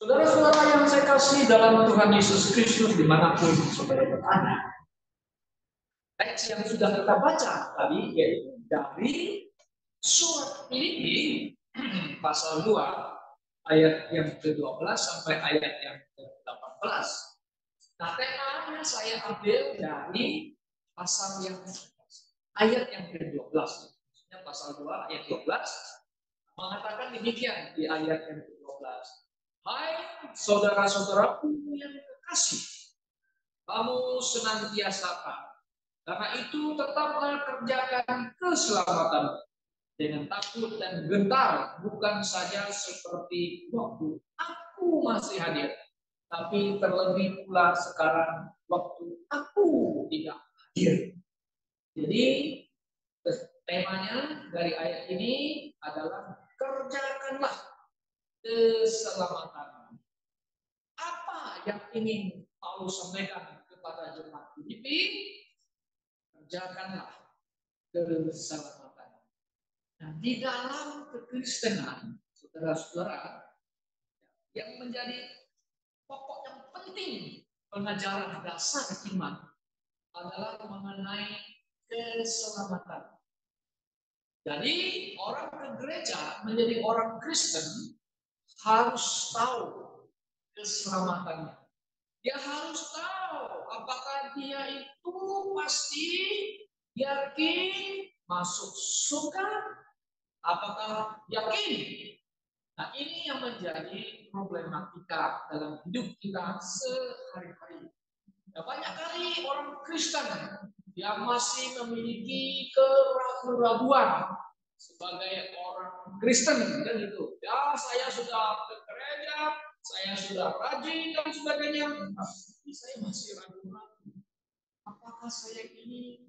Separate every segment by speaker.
Speaker 1: Saudara-saudara yang saya kasih dalam Tuhan Yesus Kristus dimanapun saudara berada. Teks yang sudah kita baca tadi yaitu dari surat Filipi pasal 2 ayat yang ke-12 sampai ayat yang ke-18. Nah, temanya saya ambil dari pasal yang ayat yang ke-12. Maksudnya pasal 2 ayat 12 mengatakan demikian di ayat yang ke-12. Hai saudara-saudaraku yang kekasih, kamu senantiasa taat. Karena itu tetaplah kerjakan keselamatan dengan takut dan gentar, bukan saja seperti waktu aku masih hadir, tapi terlebih pula sekarang waktu aku tidak hadir. Jadi temanya dari ayat ini adalah kerjakanlah keselamatan. Apa yang ingin Paulus sampaikan kepada jemaat Filipi? Kerjakanlah keselamatan. Nah, di dalam kekristenan, saudara-saudara, yang menjadi pokok yang penting pengajaran dasar iman adalah mengenai keselamatan. Jadi orang ke gereja menjadi orang Kristen harus tahu keselamatannya. Dia harus tahu apakah dia itu pasti yakin masuk surga, apakah yakin. Nah, ini yang menjadi problematika dalam hidup kita sehari-hari. Nah, banyak kali orang Kristen yang masih memiliki keraguan sebagai orang Kristen dan itu. Ya, saya sudah ke gereja, saya sudah rajin dan sebagainya. Tapi saya masih ragu-ragu. Apakah saya ini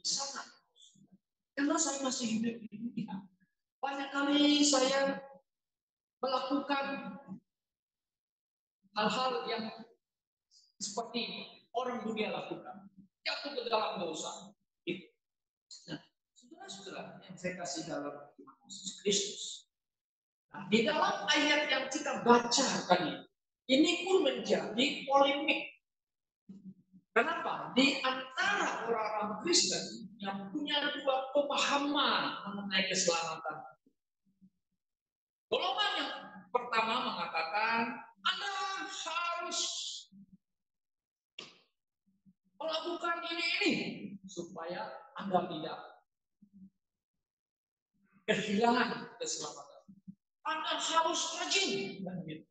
Speaker 1: bisa nggak? Karena saya masih hidup di dunia. Banyak kali saya melakukan hal-hal yang seperti orang dunia lakukan. Jatuh ke dalam dosa. Nah, saudara-saudara yang saya kasih dalam Tuhan Yesus Kristus. Nah, di dalam ayat yang kita baca tadi, ini pun menjadi polemik. Kenapa? Di antara orang-orang Kristen yang punya dua pemahaman mengenai keselamatan. Golongan yang pertama mengatakan, Anda harus melakukan ini supaya Anda tidak kehilangan keselamatan. Anda harus rajin dan gitu.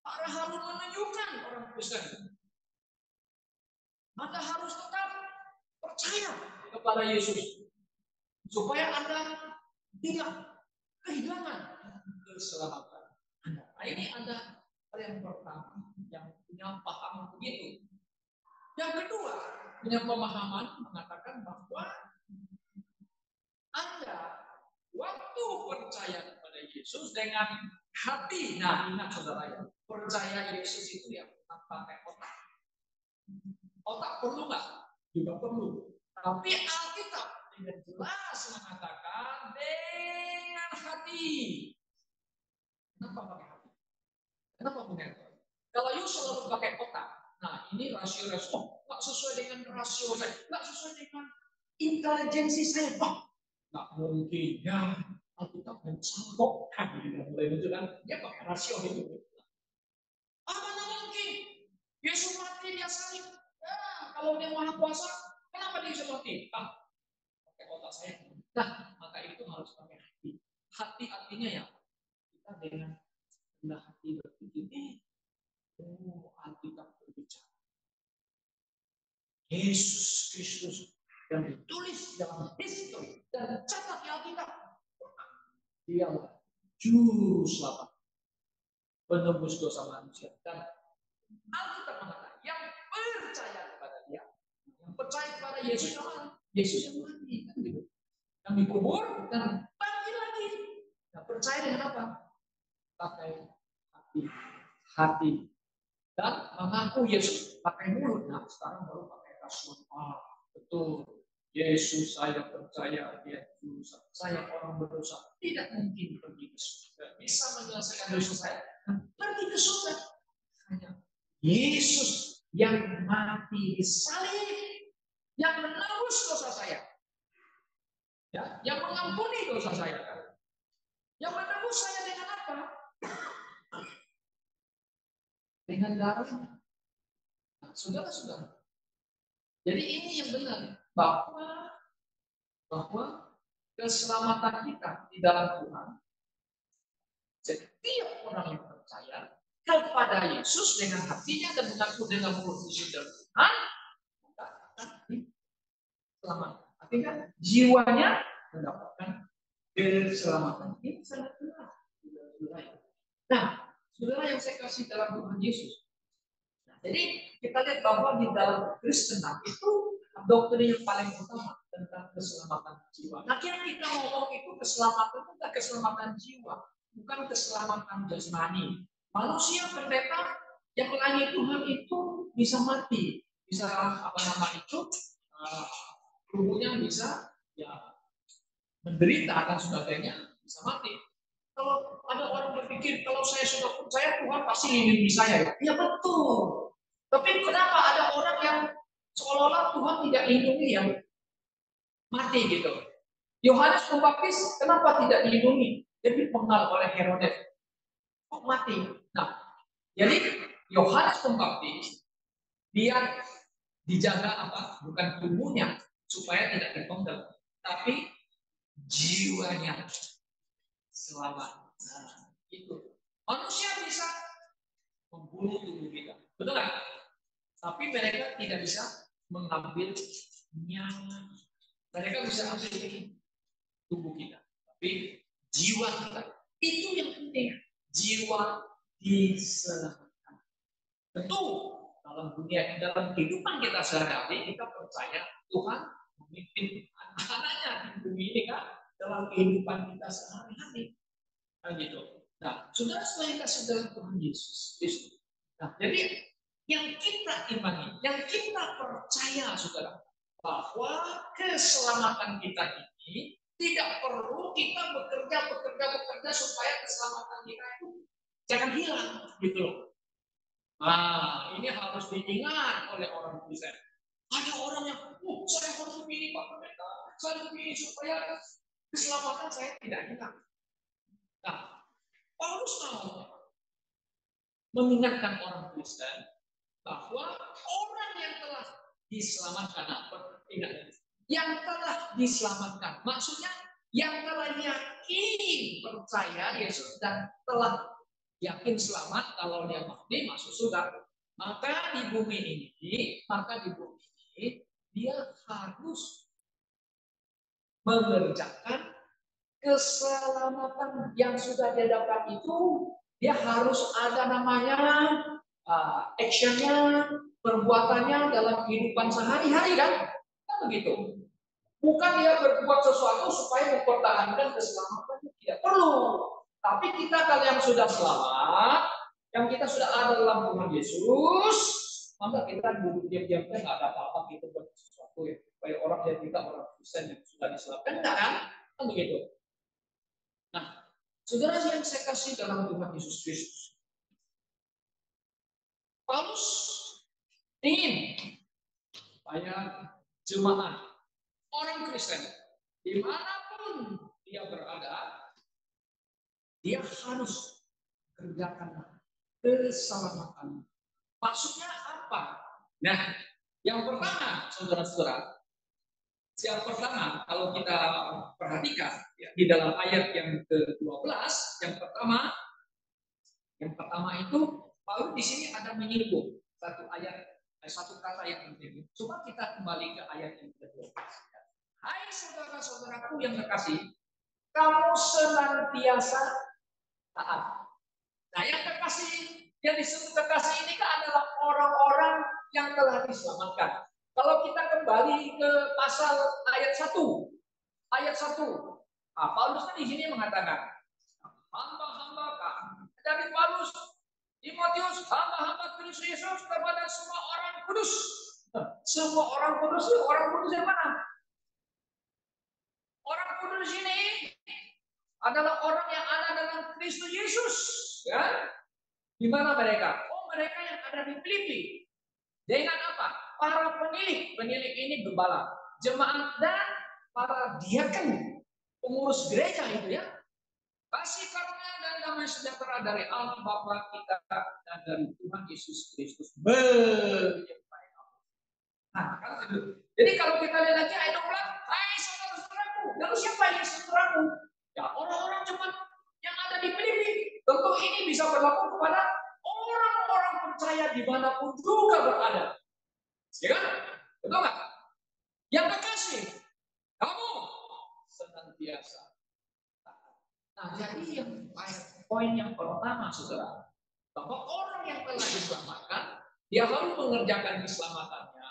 Speaker 1: Anda harus menunjukkan orang Kristen. Anda harus tetap percaya kepada Yesus supaya Anda tidak kehilangan keselamatan Anda. Nah, ini Anda yang pertama yang punya paham begitu. Yang kedua, punya pemahaman mengatakan bahwa Anda waktu percaya kepada Yesus dengan hati. Nah, ingat saudara ya, percaya Yesus itu ya pakai otak. Otak perlu nggak? Juga perlu. Tapi Alkitab dengan jelas mengatakan dengan hati. Kenapa pakai hati? Kenapa pakai otak? Kalau Yesus selalu pakai otak, nah ini rasio-rasio nggak sesuai dengan rasio saya, nggak sesuai dengan intelijensi saya, Pak. Nggak mungkin ya. Alkitab mencampurkan mulai itu kan dia pakai rasio itu. Mana mungkin Yesus mati dia salib. Kalau dia maha kuasa, kenapa dia bisa mati? Pakai otak saya. Nah, maka itu harus pakai hati. Hati artinya ya kita dengan rendah hati berpikir, Alkitab berbicara. Yesus Kristus yang ditulis dalam histori dan catat di Alkitab. Dialah juru selamat, penebus dosa manusia. Dan Alkitab mengatakan yang percaya kepada Dia, yang percaya kepada Yesus yang Yesus yang mati, kan gitu. Yang dikubur dan bangkit lagi. Nah, percaya dengan apa? Pakai hati dan mengaku Yesus pakai mulut. Nah, sekarang baru pakai rasional. Betul. Yesus saya percaya dia dosa. Saya orang berdosa. Tidak mungkin pergi ke surga. Bisa menyelesaikan dosa saya. pergi ke surga. Hanya Yesus yang mati di salib, yang menebus dosa saya, ya, yang mengampuni dosa saya, yang menebus saya dengan apa? Dengan darahnya. Nah, saudara-saudara. Jadi ini yang benar, bahwa keselamatan kita di dalam Tuhan, setiap orang yang percaya kepada Yesus dengan hatinya dan mengaku dengan mulut dan Tuhan, maka akan diselamatkan. Artinya jiwanya mendapatkan keselamatan. Ini sangat benar. Nah, saudara yang saya kasih dalam Tuhan Yesus. Nah, jadi kita lihat bahwa di dalam Kristenan itu doktrin yang paling utama tentang keselamatan jiwa. Nah, yang kita ngomong itu keselamatan itu bukan keselamatan jiwa, bukan keselamatan jasmani. Manusia pendeta yang melayani Tuhan itu bisa mati, bisa tubuhnya bisa ya menderita dan sebagainya, bisa mati. Kalau ada orang berpikir kalau saya sudah percaya Tuhan pasti lindungi saya, ya betul. Tapi kenapa ada orang yang seolah-olah Tuhan tidak lindungi yang mati gitu? Yohanes Pembaptis kenapa tidak dilindungi? Dia dipenggal oleh Herodes. Kok mati? Nah, jadi Yohanes Pembaptis dia dijaga apa? Bukan tubuhnya supaya tidak dipenggal, tapi jiwanya selamat. Nah, itu. Manusia bisa membunuh tubuh kita. Betul kan? Tapi mereka tidak bisa mengambil nyawa. Mereka bisa ambil tubuh kita. Tapi jiwa kita. Itu yang penting. Jiwa diselamatkan. Tentu dalam dunia, dalam kehidupan kita sehari-hari, kita percaya Tuhan memimpin anak-anaknya di bumi ini kan dalam kehidupan kita sehari-hari. Nah, gitu. Nah, saudara yang kasih dalam Tuhan Yesus Kristus. Nah, jadi yang kita imani, yang kita percaya, saudara, bahwa keselamatan kita ini tidak perlu kita bekerja supaya keselamatan kita itu jangan hilang, gitu loh. Nah, ini harus diingat oleh orang Kristen. Ada orang yang, saya harus memilih Pak Pendeta, saya memilih supaya keselamatan saya tidak hilang. Nah, Paulus mau mengingatkan orang Kristen bahwa orang yang telah diselamatkan, yang telah diselamatkan, maksudnya yang telah yakin percaya Yesus dan telah yakin selamat kalau dia mati masuk surga, maka di bumi ini dia harus mengerjakan keselamatan yang sudah dia dapat itu. Dia harus ada namanya actionnya, perbuatannya dalam kehidupan sehari-hari kan begitu. Bukan dia berbuat sesuatu supaya mempertahankan keselamatan, tidak perlu. Tapi kita kalau yang sudah selamat, yang kita sudah ada dalam Tuhan Yesus, maka kita duduk diam-diam nggak ada apa-apa gitu buat sesuatu ya. Supaya orang yang kita orang Kristen yang sudah diselamatkan, enggak kan? Kan begitu. Nah, saudara yang saya kasih dalam Tuhan Yesus Kristus, Paulus ingin supaya jemaat orang Kristen dimanapun dia berada, dia harus kerjakan keselamatan. Maksudnya apa? Nah, yang pertama, saudara-saudara, yang pertama kalau kita perhatikan ya, di dalam ayat yang ke-12, yang pertama itu Paulus di sini ada menyinggung satu kata yang penting. Coba kita kembali ke ayat yang ke-12. Hai saudara-saudaraku yang terkasih, kamu senantiasa taat. Nah, yang terkasih, yang disebut terkasih ini kan adalah orang-orang yang telah diselamatkan. Kalau kita kembali ke pasal ayat 1, Paulus kan di sini mengatakan, hamba-hamba dari Paulus, Timotius, hamba-hamba Kristus Yesus kepada semua orang kudus. Semua orang kudus yang mana? Orang kudus ini adalah orang yang ada dalam Kristus Yesus, ya. Di mana mereka? Oh, mereka yang ada di Filipi. Dengan apa? Para penilik. Penilik ini gembala, jemaat, dan para diaken, pengurus gereja itu ya. Kasih karunia dan damai sejahtera dari Allah Bapa kita dan dari Tuhan Yesus Kristus menyertai kamu. Nah, kan itu. Jadi kalau kita lihat lagi ayat 12, hai saudara-saudaraku. Lalu siapa yang saudaraku? Ya orang-orang jemaat yang ada di Filipi. Tentu ini bisa berlaku kepada orang-orang percaya dimanapun juga berada. Ya kan? Betul nggak? Yang kekasih, kamu senantiasa. Nah, jadi yang poin yang pertama, saudara, bahwa orang yang telah diselamatkan, dia harus mengerjakan keselamatannya.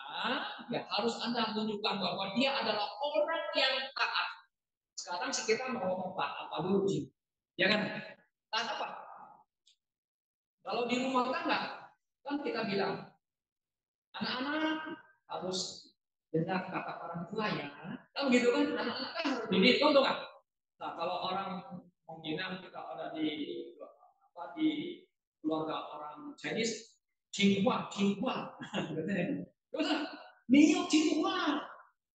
Speaker 1: Ya harus Anda tunjukkan bahwa dia adalah orang yang taat. Sekarang kita mau ngomong taat apa dulu sih? Ya kan? Taat apa? Kalau di rumah tangga, kan kita bilang, anak-anak harus dengar kata orang tua ya. Kan gitu kan? Anak-anak kan harus dididik, contoh kan? Nah, kalau orang mungkin kita ada di keluarga orang Chinese, Qinghua, terus niu Qinghua,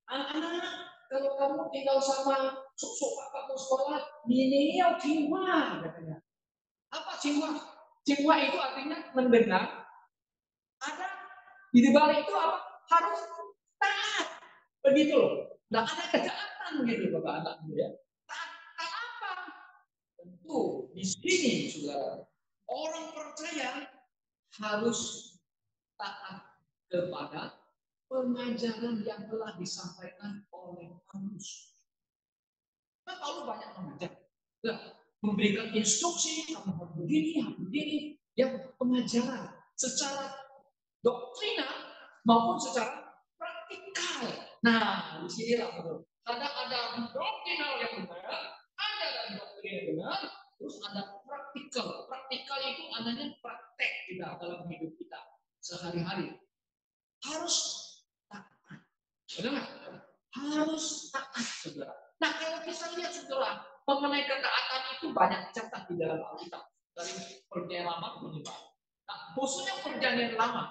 Speaker 1: anak-anak kalau kamu tinggal sama sok kamu sekolah, niu Qinghua, katanya. Apa Qinghua? Qinghua itu artinya mendengar. Ada di balik itu apa? Harus taat, begitu loh. Nah, ada ketaatan begitu bapak anak ya. Taat apa? Tentu di sini saudara, orang percaya harus taat kepada pengajaran yang telah disampaikan oleh Paulus. Kan Paulus banyak mengajar, memberikan instruksi, kamu harus begini, harus begini, yang pengajaran secara doktrinal maupun secara praktikal. Nah, di sinilah betul. Ada doktrinal yang benar, ada doktrin yang benar, terus ada praktikal. Praktikal itu adanya praktek kita dalam hidup kita sehari-hari. Harus taat. Benar nggak? Harus taat, saudara. Nah, kalau kita lihat, saudara, mengenai ketaatan itu banyak dicatat di dalam Alkitab. Dari perjanjian lama ke perjanjian baru. Nah, khususnya perjanjian lama.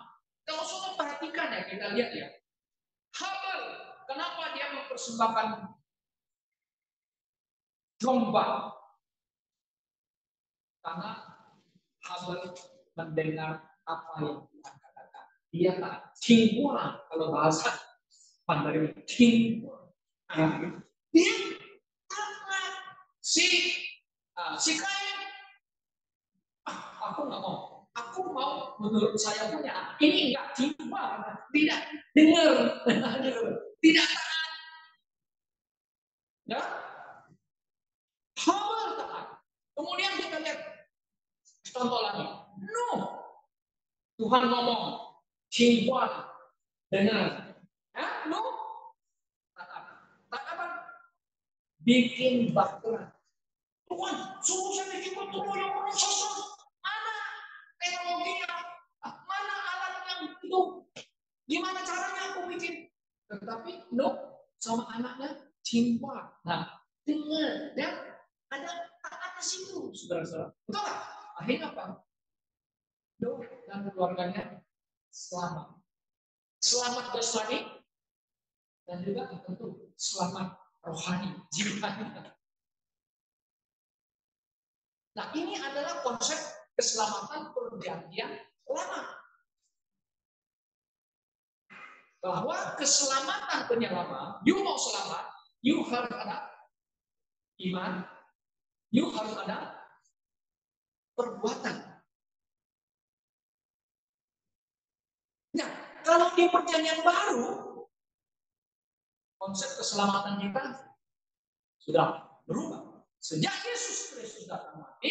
Speaker 1: Kalau saudara perhatikan ya, kita lihat ya. Habel, kenapa dia mempersembahkan domba? Karena Habel mendengar apa yang Tuhan katakan. Dia tak tingguan, kalau bahasa Mandarin, tingguan. Dia taat. Si Kain, aku nggak mau. Aku mau menurut saya punya. Ini enggak tingguan, tidak dengar, tidak taat. Ya, Habel taat. Kemudian kita lihat contoh lagi. No, Tuhan ngomong, tingguan, dengar. No, taat. Taat apa? Bikin bahtera. Tuhan, suruh saya bikin bahtera yang orang sosok. Mana teknologinya? Mana alat yang itu? Gimana caranya aku bikin? Tetapi no, sama anaknya tingguan. Nah, dengar, ya, ada taat di situ, saudara-saudara. Betul nggak? Akhirnya apa? Nuh dan keluarganya selamat. Selamat jasmani dan juga tentu selamat rohani jiwanya. Nah, ini adalah konsep keselamatan perjanjian lama. Bahwa keselamatan penyelamat, you mau selamat, you harus ada iman, you harus ada perbuatan. Nah, kalau di perjanjian baru, konsep keselamatan kita sudah berubah. Sejak Yesus Kristus datang mati,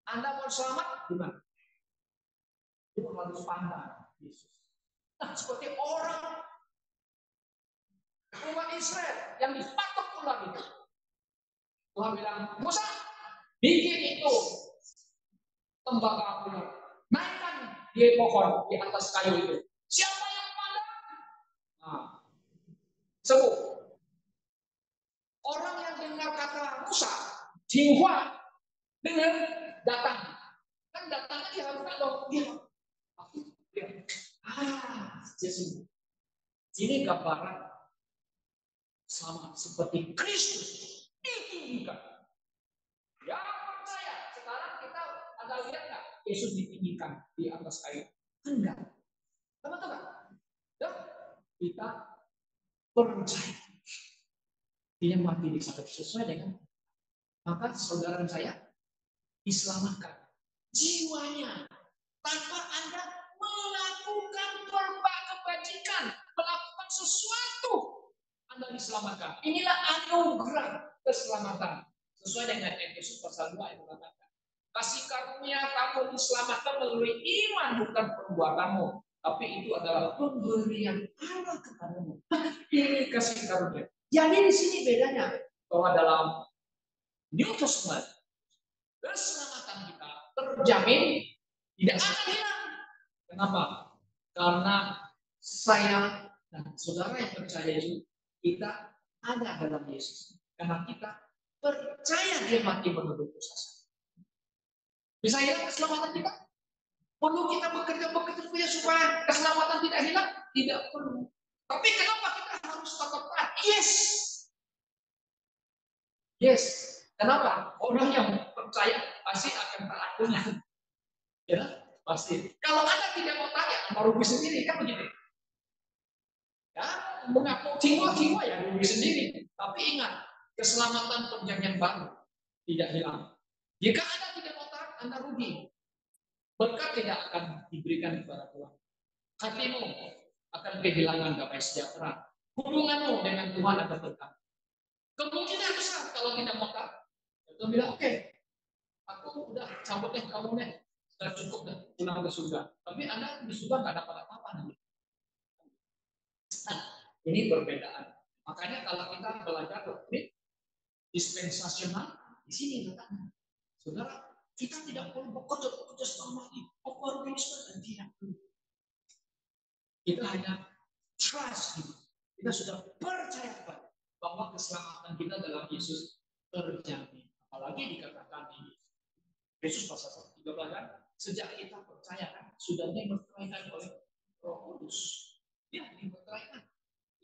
Speaker 1: Anda mau selamat gimana? Itu harus pandang Yesus. Nah, seperti orang umat Israel yang dipatok ular itu. Tuhan bilang, Musa, bikin itu tembaga ular. Naikkan di pohon di atas kayu itu. Siapa yang pandang? Nah, sembuh. Orang yang dengar kata Musa, Jinghua, dengar, datang. Kan datangnya dia harus dong. Dia. Yesus. Ini gambaran sama seperti Kristus ditinggikan. Yang percaya, sekarang kita ada lihat nggak Yesus ditinggikan di atas kayu? Enggak. Teman-teman, kita percaya dia mati di salib sesuai dengan maka saudara saya diselamatkan jiwanya tanpa Anda melakukan berbagai kebajikan, melakukan sesuatu, Anda diselamatkan. Inilah anugerah keselamatan sesuai dengan Efesus pasal 2 ayat 8. Kasih karunia kamu diselamatkan melalui iman, bukan perbuatanmu, tapi itu adalah pemberian Allah kepadamu. Ini kasih karunia. Jadi di sini bedanya bahwa dalam New Testament keselamatan kita terjamin, tidak akan hilang. Kenapa? Karena saya dan saudara yang percaya Yesus, kita ada dalam Yesus. Karena kita percaya dia mati menebus dosa. Bisa hilang keselamatan kita? Perlu kita bekerja supaya keselamatan tidak hilang? Tidak perlu. Tapi kenapa kita harus tetap taat? Yes. Kenapa? Orang yang percaya pasti akan taat dengan. Ya, pasti. Kalau Anda tidak mau taat, Anda rugi sendiri, kan begitu? Ya, mengaku jiwa ya rugi sendiri. Tapi ingat, keselamatan perjanjian baru tidak hilang. Jika Anda tidak mau taat, Anda rugi. Berkat tidak akan diberikan kepada Tuhan. Hatimu akan kehilangan damai sejahtera. Hubunganmu dengan Tuhan akan tetap. Kemungkinan besar kalau tidak mau taat, Tuhan bilang, oke, aku udah cabut deh kamu deh, sudah cukup deh pulang ke surga. Tapi Anda di surga nggak dapat apa-apa nanti. Nah, ini perbedaan. Makanya kalau kita belajar doktrin dispensasional, di sini letaknya. Saudara, kita tidak perlu bekerja selama ini. Organisme dan tidak perlu. Kita hanya trust. Kita sudah percaya bahwa keselamatan kita dalam Yesus terjamin. Apalagi dikatakan di Yesus pasal 13, sejak kita percaya sudah dimeteraikan oleh Roh Kudus. Ya, dimeteraikan.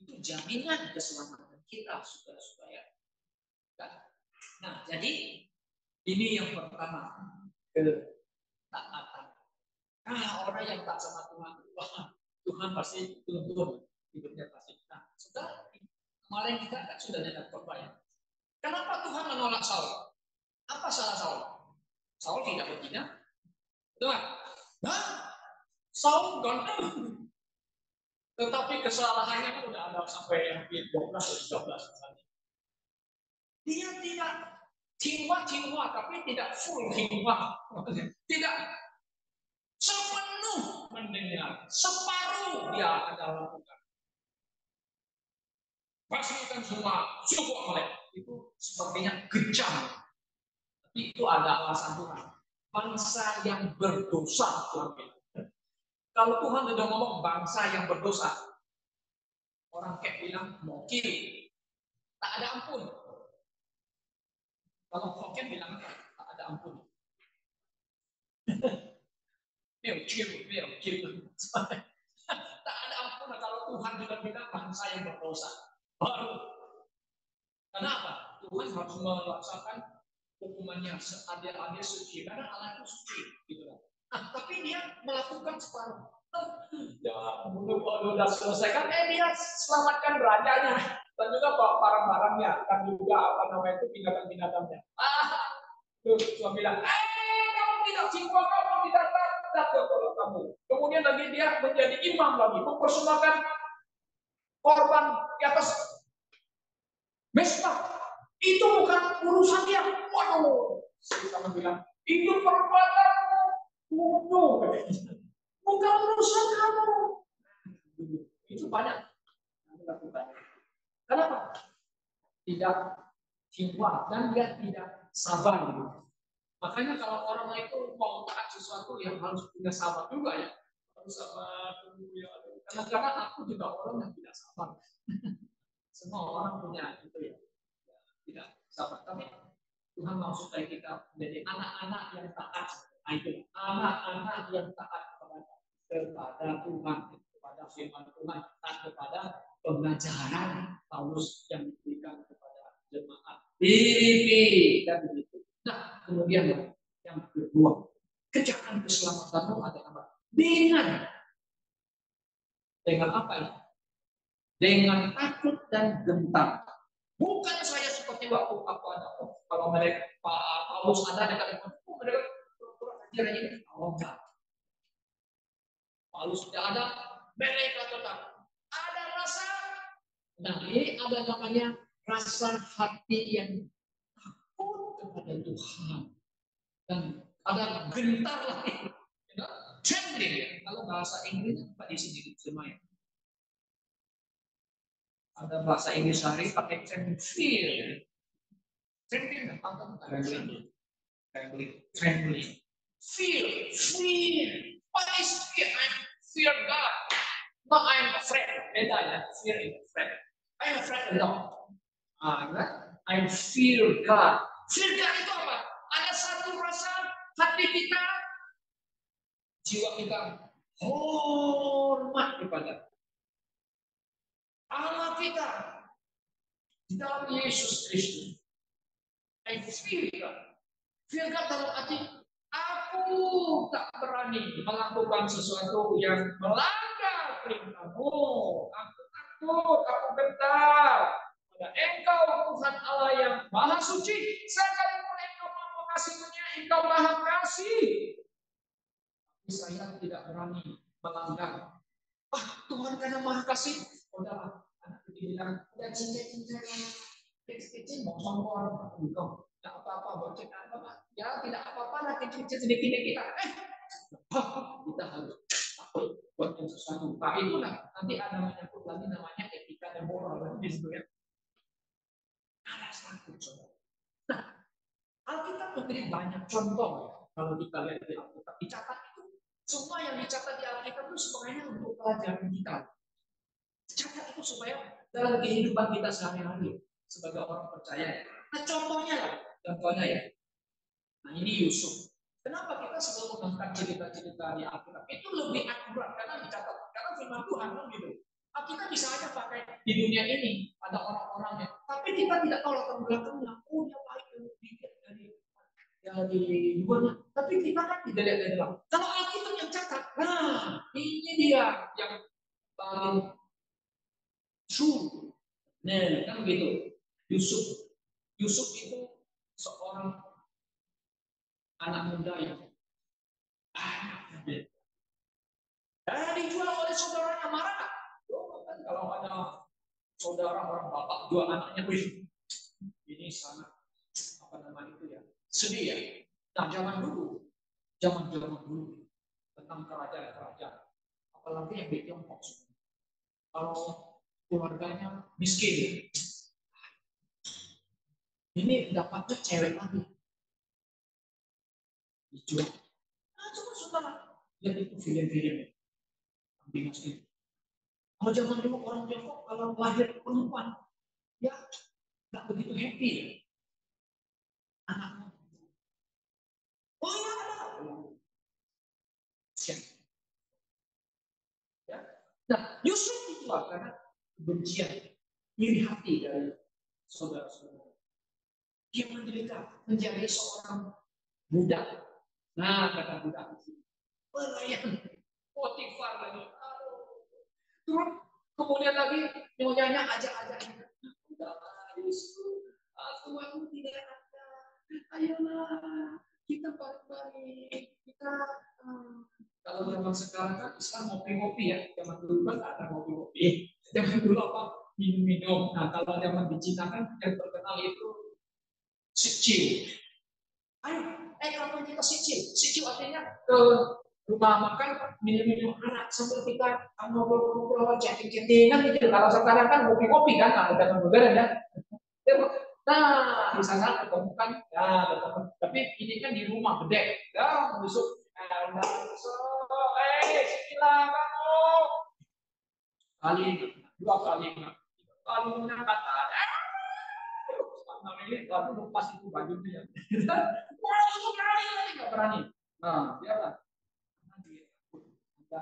Speaker 1: Itu jaminan keselamatan kita, saudara-saudara. Nah, jadi ini yang pertama, ketaatan. Orang yang tak sama Tuhan, Tuhan pasti tuntun hidupnya pasti. Nah, saudara, kemarin kita kan sudah dengar khotbah. Kenapa Tuhan menolak Saul? Apa salah Saul? Saul tidak berzina. Betul kan? Nah, Saul ganteng. Tetapi kesalahannya kan udah ada sampai hampir 12 atau 13 misalnya. Dia tidak jiwa, tapi tidak full jiwa. Tidak sepenuh mendengar. Separuh dia ada lakukan. Pastikan semua cukup oleh. Itu sepertinya kejam. Tapi itu ada alasan Tuhan. Bangsa yang berdosa, Tuhan bilang. Kalau Tuhan sudah ngomong bangsa yang berdosa, orang kayak bilang mau kiri, tak ada ampun. Kalau Hokkien bilang tak ada ampun. Tak ada ampun kalau Tuhan sudah bilang bangsa yang berdosa. Baru. Kenapa? Tuhan harus melaksanakan hukumannya seadil-adil suci. Karena Allah itu suci. Gitu. Nah, tapi dia melakukan separuh. Ya, sudah selesaikan, dia selamatkan rajanya dan juga barang-barangnya dan juga apa namanya itu binatang-binatangnya. Tuhan bilang, kamu tidak jiwa, kamu tidak taat kalau kamu. Kemudian lagi dia menjadi imam lagi, mempersembahkan korban di atas mesbah. Itu bukan urusan dia. Waduh, kita bilang itu perbuatanmu, bukan urusan kamu. Itu banyak. Kenapa? Tidak jiwa dan dia tidak sabar. Makanya kalau orang itu mau taat sesuatu yang harus punya sabar juga ya. Harus sabar tunggu ya. Kadang-kadang aku juga orang yang tidak sabar. Semua orang punya itu ya. Tidak sabar. Tapi Tuhan mau supaya kita menjadi anak-anak yang taat. Nah, itu anak-anak yang taat kepada Tuhan, kepada firman Tuhan, taat kepada pengajaran Paulus yang diberikan kepada jemaat Filipi dan begitu. Nah, kemudian yang kedua, kerjakan keselamatanmu ada apa? Dengan apa ya? Dengan takut dan gentar. Bukan saya seperti waktu aku ada. Kalau mereka Paulus ada dekat mereka pura-pura aja ini. Oh enggak. Paulus sudah ada, mereka tetap ada rasa. Nah, ini ada namanya rasa hati yang takut kepada Tuhan dan ada gentar lagi. Trembling ya. Kalau bahasa Inggris apa di sini semuanya? Ada bahasa Inggris hari pakai trembling. Trembling apa? Trembling. Fear. What is fear? I'm fear God. Not I'm afraid. Beda ya. Fear is afraid. I'm afraid of God. I'm fear God. Fear God itu apa? Ada satu rasa hati kita, jiwa kita hormat kepada Allah kita di dalam Yesus Kristus. I fear God. Fear God dalam arti aku tak berani melakukan sesuatu yang melanggar perintahmu. Aku takut, aku gentar pada Engkau Tuhan Allah yang Maha Suci. Sekalipun Engkau Maha Pengasih, Engkau Maha Kasih. Tapi saya tidak berani melanggar. Tuhan karena Maha Kasih, udahlah. Anak itu bilang, udah cinta-cinta kecil-kecil mau sombong engkau. Tidak apa-apa, bocek apa-apa. Ya tidak apa-apa lah kecil-kecil sedikit kita. Kita harus takut buat sesuatu. Nah itulah nanti ada menyangkut lagi namanya etika dan moral di situ ya. Ada takut saudara. Nah, Alkitab memberi banyak contoh ya. Kalau kita lihat di Alkitab dicatat itu semua yang dicatat di Alkitab itu sebenarnya untuk pelajaran kita. Catat itu supaya dalam kehidupan kita sehari-hari sebagai orang percaya. Nah contohnya ya. Nah ini Yusuf. Kenapa kita selalu mengangkat cerita-cerita di Alkitab itu lebih akurat karena dicatat. Karena firman Tuhan kan gitu. Kita bisa aja pakai di dunia ini ada orang-orangnya, tapi kita tidak tahu latar belakangnya. Oh dia baik dari luarnya, tapi kita kan tidak lihat dari dalam. Kalau Alkitab yang catat, nah ini dia yang paling true. Nah kan begitu. Yusuf itu seorang anak muda yang dijual oleh saudaranya marah. Kan kalau ada saudara orang bapak jual anaknya, ini sangat apa namanya itu ya, sedih ya. Nah zaman dulu tentang kerajaan, apalagi yang di Tiongkok, kalau keluarganya miskin, ini dapatnya cewek lagi dijual. Nah coba saudara lihat itu film-film dinasti. Kalau zaman dulu orang Tiongkok kalau lahir perempuan, ya nggak begitu happy ya. Anaknya. Oh iya ada. Ya. Nah Yusuf itu karena kebencian, iri hati dari saudara-saudara. Dia menderita menjadi seorang budak. Nah kata budak itu pelayan Potifar lagi. Terus kemudian lagi nyonyanya ajak-ajak. Udah Yusuf, Tuhan tidak ada. Ayolah kita balik-balik. Kita kalau zaman sekarang kan Islam ngopi-ngopi ya. Zaman dulu kan ada ngopi-ngopi. Zaman dulu apa? Minum-minum. Nah kalau zaman di Cina kan yang terkenal itu sicil. Ayo, kapan kita sicil? Sicil artinya ke rumah makan minum-minum arak sambil kita ngobrol-ngobrol chatting-chattingan gitu. Kalau sekarang kan ngopi-ngopi kan, nah udah modern ya. Nah, di sana ketemukan ya, tapi ini kan di rumah gede. Ya, busuk. Sila kamu. Kali, 2 kali, 3 kali kata. ini, lalu lepas itu bajunya. Wah, itu berani lagi, nggak berani. Nah, biarlah. Karena dia ada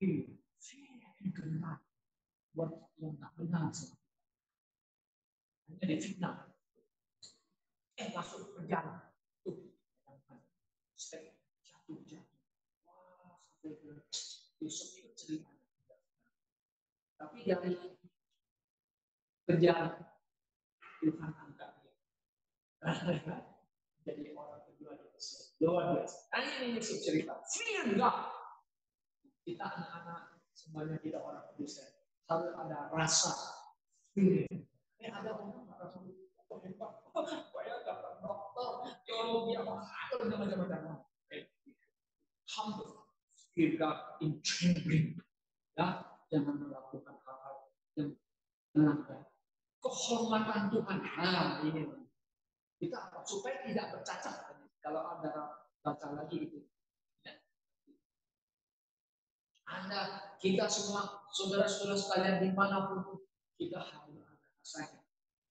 Speaker 1: ini kenal buat yang tak benar. Hanya difitnah. Masuk penjara. Tuh, step jatuh. Wah, sampai ke besok itu cerita. Tapi dari kerjaan Tuhan angkat dia. Jadi orang kedua luar biasa. Ini Yesus cerita. Fear God. Kita anak-anak semuanya tidak orang Kristen. Harus ada rasa fear. Ini ada orang hebat. Saya dapat dokter, teologi apa macam-macam. Humble. Fear God in trembling. Ya, jangan melakukan hal-hal yang melanggar kehormatan Tuhan. Nah, ini kita supaya tidak bercacat. Kalau Anda baca lagi itu, ya. Kita semua saudara-saudara sekalian dimanapun kita harus ada rasanya.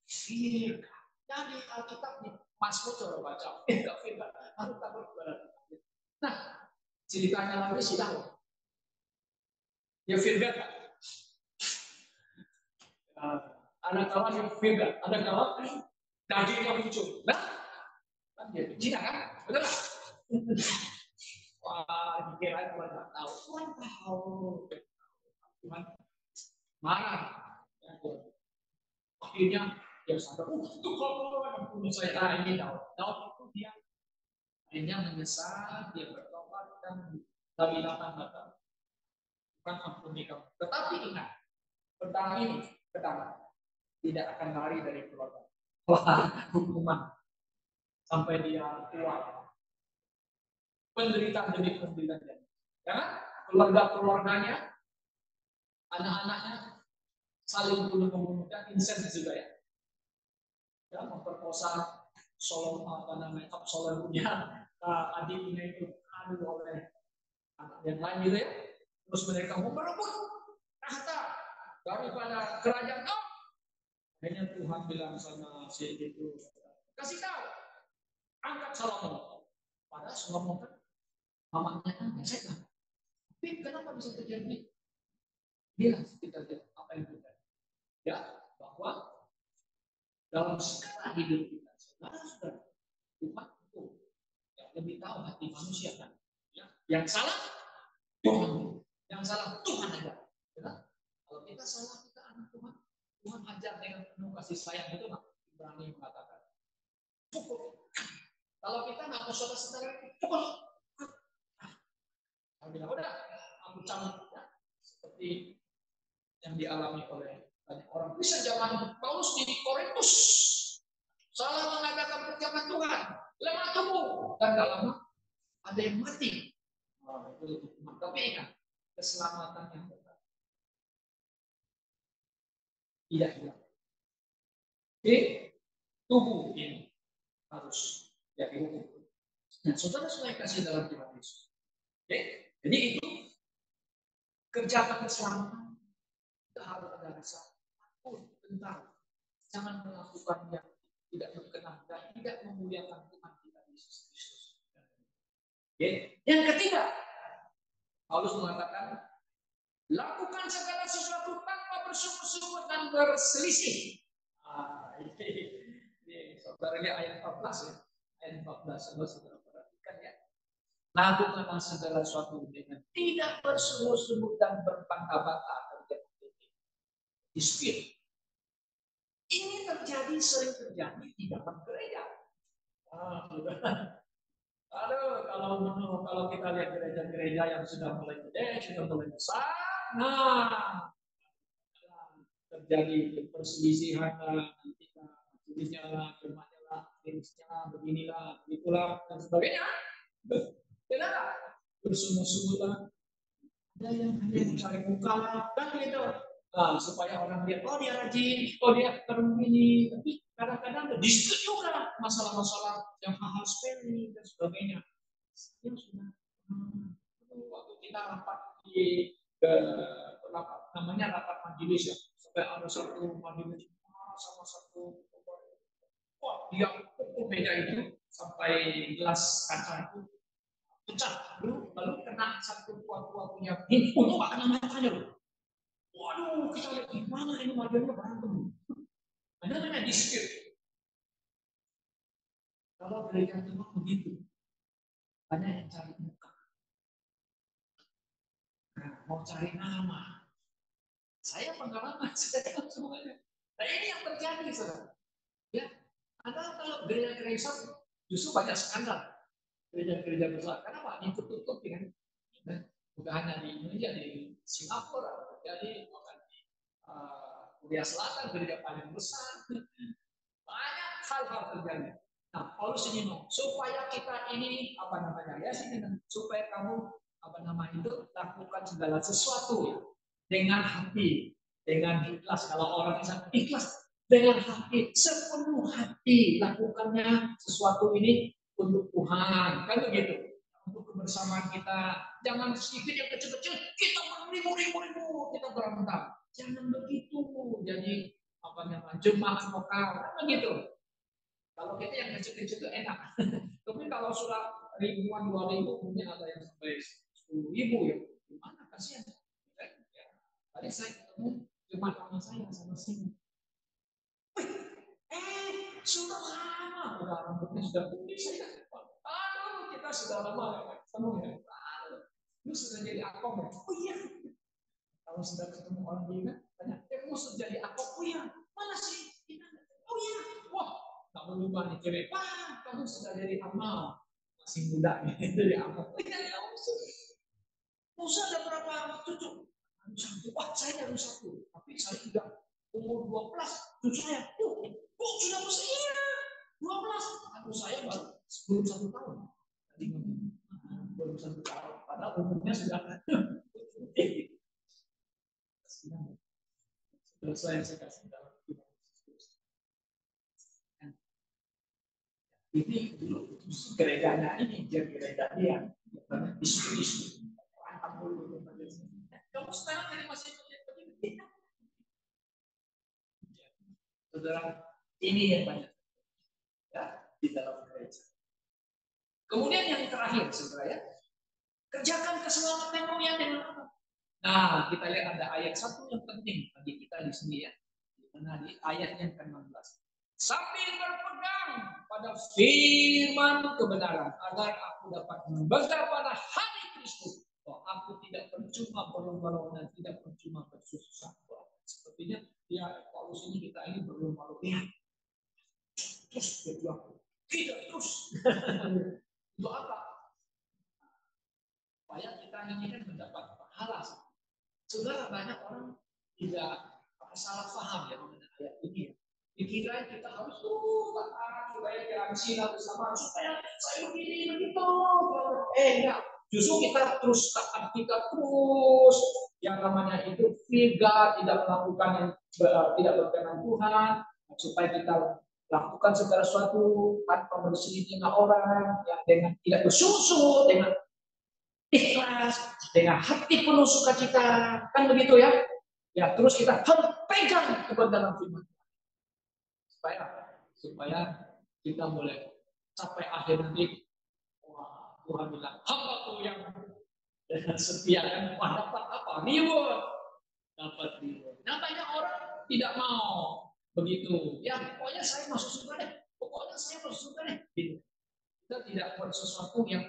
Speaker 1: Fear. Jadi Alkitab di Mazmur coba baca. Enggak firman. Harus takut kepada Tuhan. Nah, ceritanya lagi sudah. Ya firman. Ada kawan yang vegan, ada kawan dagingnya muncul. Nah, kan dia Cina kan, betul nggak? Wah, dikira Tuhan nggak tahu. Tuhan tahu. Tuhan marah. Akhirnya dia sadar, itu kalau yang punya saya ini Daud itu dia akhirnya menyesal, dia bertobat dan dari datang. Bukan ampuni kamu. Tetapi ingat, pedang ini, tidak akan lari dari keluarga. Wah, hukuman sampai dia tua. Penderitaan demi penderitaan. Ya, keluarganya, anak-anaknya saling bunuh dan insest juga ya. Ya, memperkosa Absalomnya adiknya itu oleh anak yang lain gitu ya. Terus mereka mau merebut tahta daripada kerajaan. Akhirnya Tuhan bilang sama si itu, kasih tahu, angkat Salomo. Padahal Salomo kan mamanya kan setan. Tapi kenapa bisa terjadi? Lihat kita lihat apa yang terjadi. Ya, bahwa dalam segala hidup kita, saudara-saudara, Tuhan itu yang lebih tahu hati manusia kan. Ya. Yang salah Tuhan, yang salah Tuhan aja. Ya. Kalau kita salah, kita anak Tuhan. Tuhan ajar dengan penuh kasih sayang, itu nggak berani mengatakan cukup. Kalau kita nggak mau saudara-saudara, cukup. Kalau bilang udah, aku cabut ya. Seperti yang dialami oleh banyak orang. Bisa zaman Paulus di Korintus salah mengadakan perjamuan Tuhan, lemah tubuh dan gak lama ada yang mati. Itu hukuman. Tapi ingat, keselamatan yang benar tidak hilang. Oke, tubuh ini harus dihukum. Nah, saudara-saudara kasih dalam Tuhan Yesus. Oke, jadi itu kerjakan keselamatan. Kita harus ada rasa takut tentang jangan melakukan yang tidak berkenan dan tidak memuliakan Tuhan kita Yesus Kristus. Oke, yang ketiga, Paulus mengatakan lakukan segala sesuatu tanpa bersungut-sungut dan berselisih. Ini saudara ayat 14 ya. Ayat 14 saudara perhatikan ya. Lakukan segala sesuatu dengan tidak bersungut-sungut dan berbantah-bantah terjadi dispute. Ini sering terjadi di dalam gereja. Kalau kita lihat gereja-gereja yang sudah mulai gede, sudah mulai besar, nah terjadi perselisihan nanti majelisnya, jemaatnya lah, jenisnya, beginilah, begitulah dan sebagainya. Tidak bersungguh-sungguh lah. Ada yang hanya mencari muka kan gitu. Supaya orang lihat, oh dia rajin, oh dia terus ini, tapi kadang-kadang ada diskusi juga masalah-masalah yang hal-hal sepele dan sebagainya. Saya sudah waktu kita rapat di namanya rapat majelis ya, sampai ada satu majelis sama satu Wah, dia pukul meja itu sampai gelas kaca itu pecah. Lalu kena satu kuat-kuat punya untung gak kena matanya loh. Waduh, kita lihat gimana ini materinya berantem. Ada namanya dispute. Kalau gereja Tuhan begitu, banyak yang cari muka. Nah, mau cari nama. Saya pengalaman, saya tahu semuanya. Nah ini yang terjadi, saudara. Ya, karena kalau gereja-gereja justru banyak skandal. Gereja-gereja besar. Kenapa? Ditutup kan? Bukan hanya di Indonesia, di Singapura, jadi Korea Selatan, gereja paling besar. Banyak hal-hal terjadi. Nah, Paulus ini mau supaya kita ini apa namanya ya, supaya kamu apa nama itu lakukan segala sesuatu ya dengan hati, dengan ikhlas. Kalau orang bisa ikhlas dengan hati, sepenuh hati lakukannya sesuatu ini untuk Tuhan, kan begitu. Untuk kebersamaan kita, jangan sedikit yang kecil-kecil kita beribu-ribu kita berontak. Jangan begitu. Jadi apa namanya jemaah lokal, kan begitu. Kalau kita yang kecil-kecil itu enak. Tapi kalau sudah ribuan, 2.000, mungkin ada yang sampai 10.000 ya. Gimana kasihan? Ya. Tadi saya ketemu cuma sama saya sama sini. Sudah lama, udah rambutnya sudah putih saya. Aduh, kita sudah lama ya, ketemu ya. Lu sudah jadi akong ya? Oh iya. Kalau sudah ketemu orang gila, tanya, kamu sudah jadi akong? Oh iya. Mana sih? Oh iya. Wah, tak berubah nih cewek. Wah, kamu sudah jadi amal. Masih muda nih, jadi amal. Oh iya, ya Musa ada berapa cucu? Satu. Wah, saya ada satu. Tapi saya sudah umur 12. Cucu saya, sudah besar. Iya, 12. Aku saya baru belum 1 tahun. Jadi belum 1 tahun. Padahal umurnya sudah selesai saya kasih tahu. Ini dulu gerejanya ini jadi gereja dia isu-isu kamu sekarang jadi masih begini. Saudara, ini yang banyak ya di dalam gereja. Kemudian yang terakhir, saudara ya, kerjakan keselamatanmu yang dengan apa? Nah, kita lihat ada ayat satu yang penting bagi kita di sini ya. Nah, di ayat yang ke-16. Sambil berpegang pada firman kebenaran agar aku dapat membangga pada hari Kristus. Bahwa aku tidak percuma berlomba-lomba dan tidak percuma bersusah. Sepertinya ya Paulus ini kita ini berlomba-lomba ya. Terus berjuang. Tidak terus. Untuk apa? Supaya kita ini kan mendapat pahala. Saudara, banyak orang tidak salah paham ya mengenai ayat ini ya. Dikira kita harus taat supaya garansi bersama supaya saya begini begitu. Enggak. Justru kita terus taat, kita terus yang namanya itu firman, tidak melakukan yang tidak berkenan Tuhan, supaya kita lakukan segala sesuatu tanpa berselingkuh dengan orang, yang dengan tidak bersungguh-sungguh, dengan ikhlas, dengan hati penuh sukacita, kan begitu ya? Ya, terus kita harus pegang kebenaran firman. Supaya kita boleh sampai akhir nanti. Wah, Tuhan bilang, hamba-Ku yang dengan setia dan dapat apa? Reward. Dapat reward. Nah, banyak orang tidak mau begitu. Ya, pokoknya saya masuk surga deh. Pokoknya saya masuk surga deh. Gitu. Kita tidak buat sesuatu yang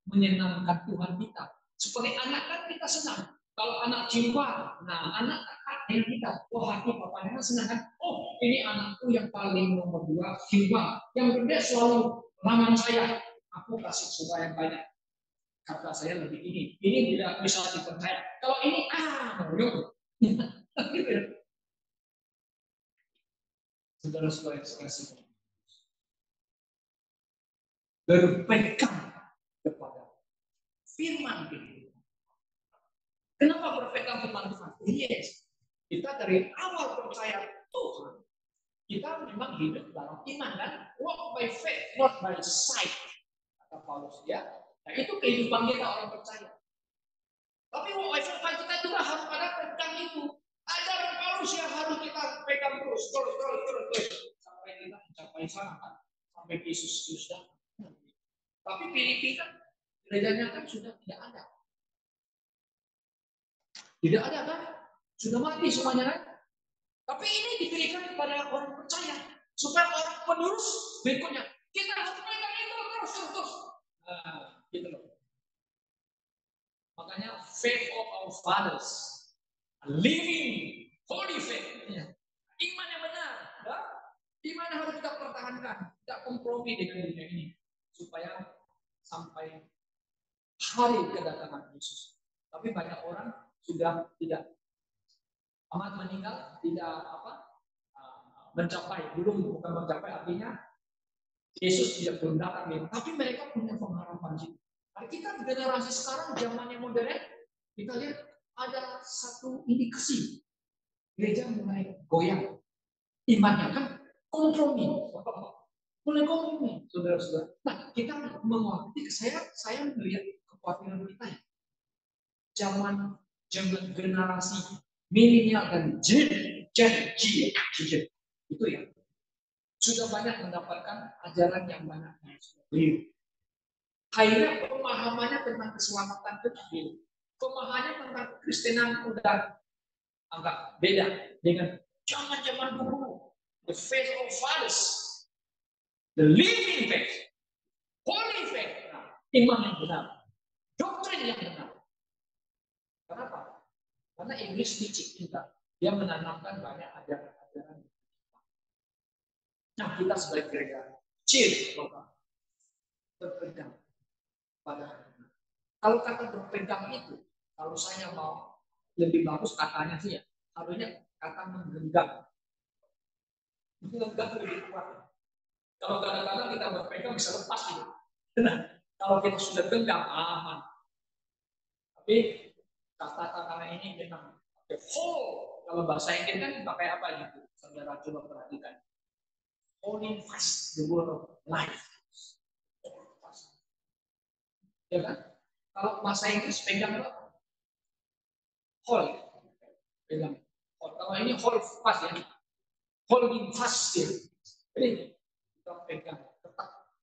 Speaker 1: menyenangkan Tuhan kita. Seperti anak kan kita senang. Kalau anak jiwa, nah anak dengan kita, hati bapaknya senang kan? Oh, ini anakku yang paling nomor 2, jiwa. Yang gede selalu laman saya. Aku kasih suka yang banyak. Kata saya lebih ini tidak bisa dipercaya. Kalau ini belum. Saudara-saudara yang kasih berpegang kepada firman Tuhan. Kenapa berpegang firman Tuhan? Yes, kita dari awal percaya Tuhan, kita memang hidup dalam iman dan walk by faith, not by sight, kata Paulus ya. Nah itu kehidupan kita orang percaya. Tapi walk by faith kita juga harus ada pegang itu. Ada Paulus yang harus kita pegang terus. sampai kita mencapai sana kan, sampai Yesus Kristus. Tapi Filipi kan gerejanya kan sudah tidak ada. Tidak ada kan? Sudah mati semuanya kan? Tapi ini diberikan kepada orang percaya supaya orang penerus berikutnya kita harus pegang itu terus. Nah, gitu loh. Makanya faith of our fathers, living holy faith, iman yang benar, ya? Iman yang harus kita pertahankan, tidak kompromi dengan dunia ini, supaya sampai hari kedatangan Yesus. Tapi banyak orang sudah tidak amat meninggal, tidak mencapai, bukan mencapai artinya Yesus tidak belum datang, tapi mereka punya pengharapan sih. Hari kita generasi sekarang zaman yang modern, kita lihat ada satu indikasi gereja mulai goyang, imannya kan kompromi, mulai kompromi, saudara-saudara. Nah, kita mengerti, saya melihat kekhawatiran kita ya. Zaman generasi milenial dan Gen Z itu ya sudah banyak mendapatkan ajaran yang banyak keliru. Akhirnya pemahamannya tentang keselamatan itu keliru. Pemahamannya tentang Kristenan udah agak beda dengan zaman dulu. The faith of fathers, the living faith, holy faith, iman yang benar, doktrin yang benar. Kenapa? Karena Inggris teaching kita, dia menanamkan banyak ajaran-ajaran. Nah, kita sebagai gereja kecil lokal berpegang pada. Kalau kata berpegang itu, kalau saya mau lebih bagus katanya sih ya, harusnya kata menggenggam. Menggenggam lebih kuat. Kalau kadang-kadang kita berpegang bisa lepas gitu. Nah, kalau kita sudah genggam aman. Tapi kata-kata ini memang the whole. Kalau bahasa Inggris kan pakai apa gitu? Saudara coba perhatikan. Holding fast the word of life. Ya kan? Kalau bahasa Inggris pegang apa? Hold. Pegang. Hold. Kalau ini hold fast ya. Holding fast ya. Jadi kita pegang tetap.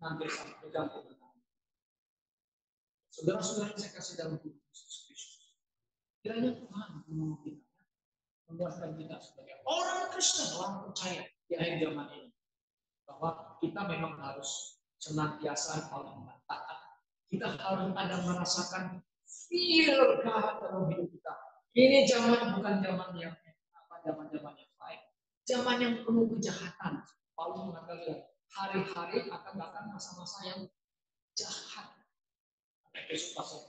Speaker 1: Nanti sampai pegang. Saudara-saudara saya kasih dalam tubuh Yesus Kristus. Kiranya Tuhan menolong kita, membuatkan kita sebagai orang Kristen, orang percaya di akhir zaman ini, bahwa kita memang harus senantiasa paling taat. Kita harus ada merasakan fear God dalam hidup kita. Ini zaman bukan zaman yang zaman-zaman yang baik, zaman yang penuh kejahatan. Paulus mengatakan hari-hari akan datang masa-masa yang jahat. Besok pasal.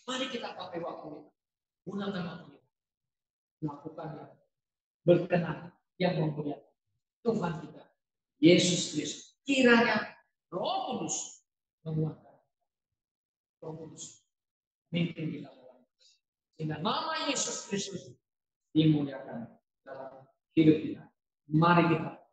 Speaker 1: Mari kita pakai waktu ini, gunakan waktu ini, melakukan yang berkenan, yang memuliakan Tuhan kita, Yesus Kristus. Kiranya Roh Kudus menguatkan, Roh Kudus memimpin kita dalam, sehingga nama Yesus Kristus dimuliakan dalam hidup kita. Mari kita